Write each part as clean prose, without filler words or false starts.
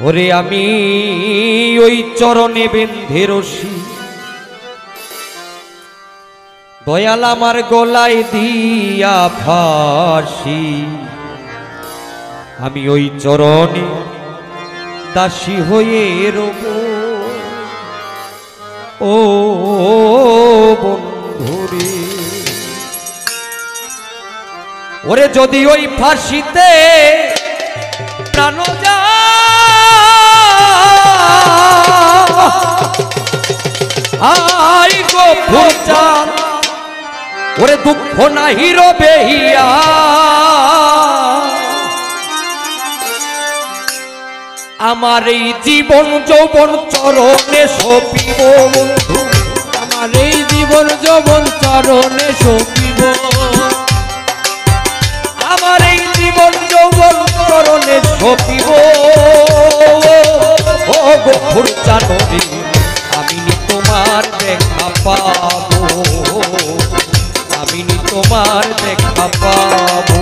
ওরে আমি ওই চরণে বেঁধে রশি দয়াল আমার গলায় দিয়া ফাঁসি, আমি ওই চরণে দাসী হয়ে রব। ও বন্ধুরে, ওরে যদি ওই ফাঁসিতে প্রাণ যায় গো ফুরজান, ওরে দুঃখ নাহি রবে হিয়া, আমার এই জীবন যৌবন চরণে সপিব বন্ধু, আমার এই জীবন যৌবন চরণে সপিব, আমার এই জীবন যৌবন চরণে সপিব। ও গো ফুরজান রে, আমি তোমার দেখা পাবো, আমি তোমার দেখা পাবো,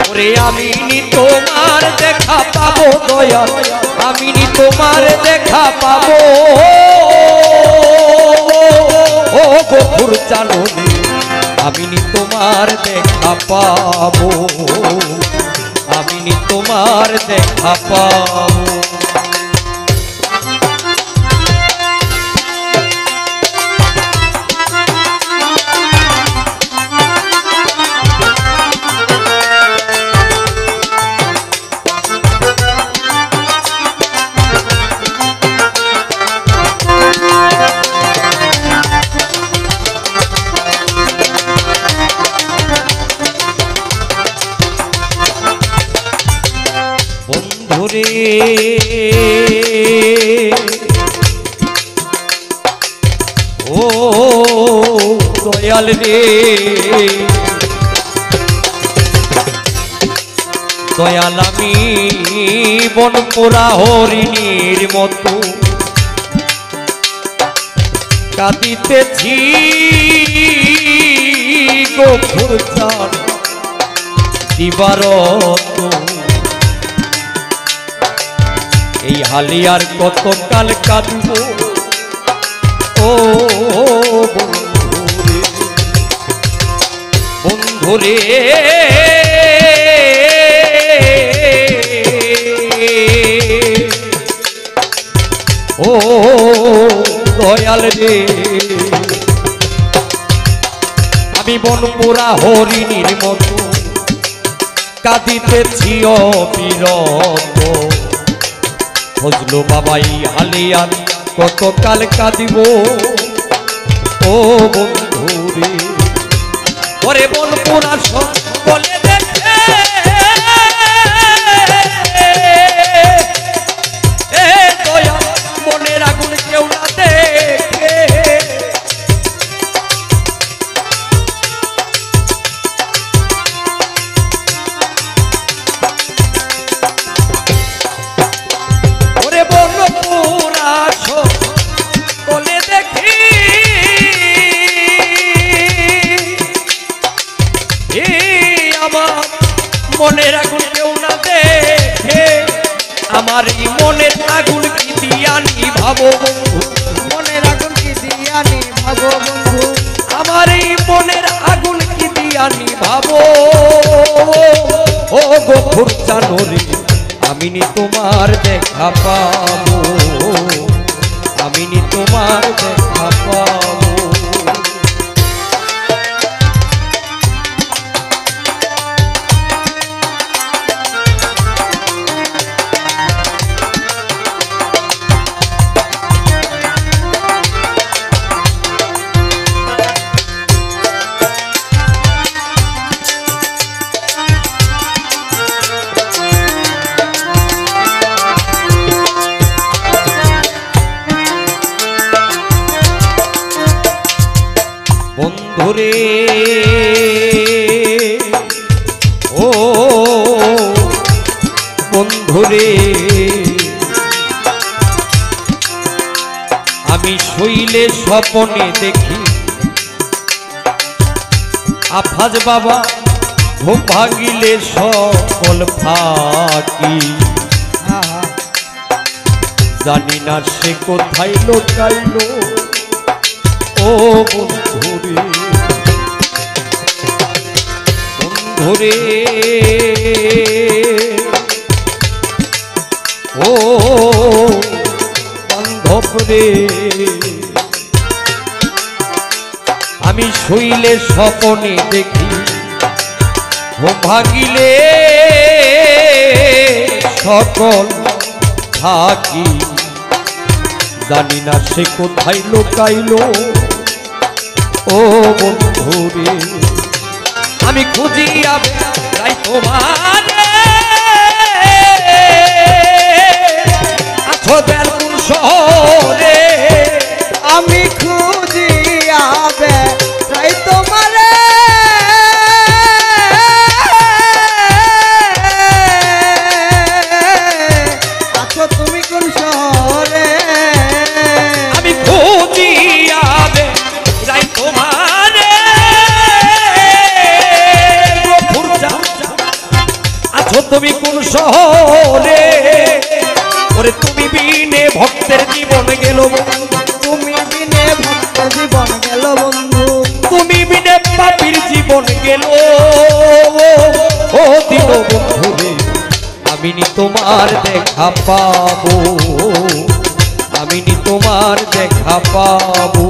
ওরে আমি তোমার দেখা পাবো দয়াল, আমি তোমার দেখা পাবো। ও গো ফুরজান রে, আমি তোমার দেখা পাবো, আমি তোমার দেখা পাবো। বন্ধুরে ও দয়াল রে, দয়াল আমি বনপুরা হরিণীর মতো কাঁদিতেছি গো ফুরজান দিবারত, এই হালিয়ার কত কাল কাঁদব। ও বন্ধুরে, বন্ধুরে ও দয়াল রে, আমি বনপুরা হরিণীর মতো কাঁদিতেছি অবিরত। ফজলু বাবাই হালিয়ান কত কাল কাঁদিব। ও বন্ধুরে, ওরে বনপুরা সকলে দেখে দয়া মনের আগুন কেউ না দেখে, মনের আগুন কেউ না দেখে, আমার এই মনের আগুন কি দিয়া নিভাবো বন্ধু, মনের আগুন কি দিয়া নিভাবো বন্ধু, আমার এই মনের আগুন কি দিয়া নিভাবো। ও গো ফুরজান রে, আমি তোমার দেখা পাবো, আমি তোমার দেখা পাবো। বন্ধুরে ও বন্ধুরে, আমি শৈলে স্বপনে দেখি আফাজ বাবা ঘুম ভাঙিলে সকল ফাঁকি জানি না সে কোথায় লুকাইল ও বন্ধুরে বন্ধুরে ও বান্ধব রে আমি শুইলে স্বপনে দেখি ঘুম ভাঙিলে সকল থাকি জানি না সে কোথায় লুকাইল ও বন্ধুরে আমি খুঁজিয়া বেড়াই তোমার আছো কোন শহরে আমি খুঁজিয়া বেড়াই তোমার আছো তুমি কোন শহরে আমি খুঁজিয়া বেড়াই তোমার আছো তুমি কোন শহরে ওরে তুমি বিনে ভক্তের জীবন গেল তুমি বিনে ভক্ত জীবন গেল বন্ধু তুমি বিনে পাপীর জীবন গেল ও দিন বন্ধুরে আমি নি তোমার দেখা পাবো আমি নি তোমার দেখা পাবো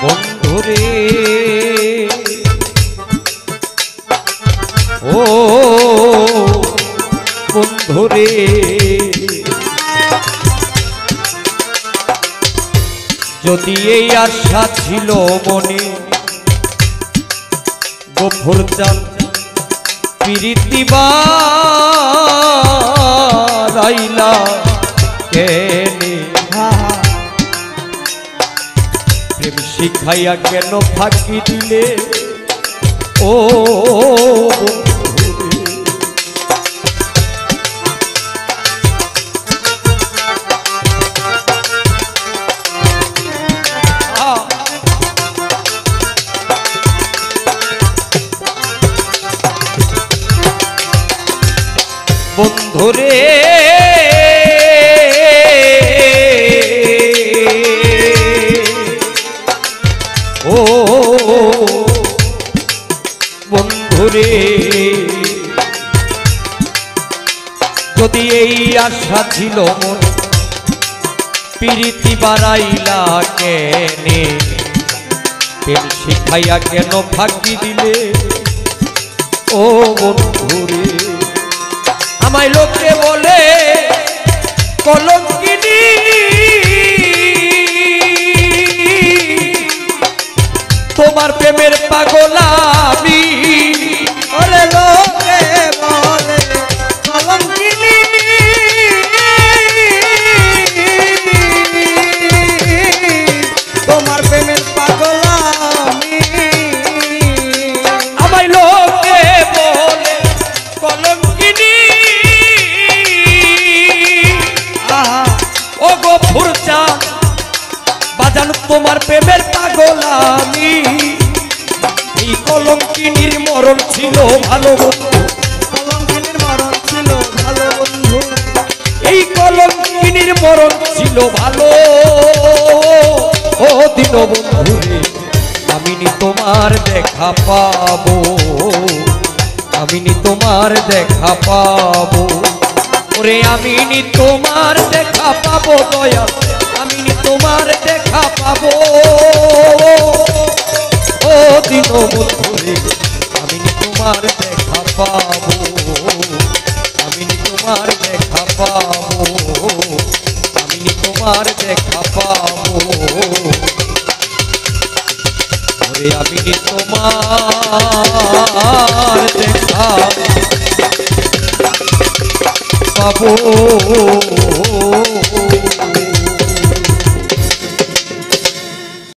বন্ধুরে ও বন্ধুরে যদি এই আশা ছিল মনে গফুর চান প্রীতি বারাইলা কেনে প্রেম শিখাইয়া কেন ফাঁকি দিলে ও বন্ধুরে ও বন্ধুরে যদি এই আশা ছিল মন প্রীতি বাড়াইলা কেনে প্রেম শিখাইয়া কেন ফাঁকি দিলে ও বন্ধুরে আমায় লোকে বলে কলঙ্কিনী তোমার প্রেমের পাগল আমি ওরে লোকে বলে কলঙ্কিনী তোমার প্রেমের পাগল আমি আমায় লোকে বলে কলঙ্কিনী ও গো ফুরচা বাজান তোমার প্রেমের পাগল আমি এই কলঙ্কিনীর মরণ ছিল ভালো বন্ধু কলঙ্কিনীর মরণ ছিল ভালো বন্ধু এই কলঙ্কিনীর মরণ ছিল ভালো ও দিন বন্ধুরে নি তোমার দেখা পাবো, আমি নি তোমার দেখা পাবো, ওরে আমি নি তোমার দেখা পাবো দয়াল, আমি নি তোমার দেখা পাবো। ও দীনবন্ধু রে আমি নি তোমার দেখা পাবো, আমি নি তোমার দেখা পাবো, আমি নি তোমার দেখা পাবো, ওরে আমি নি তোমার দেখা পাবো।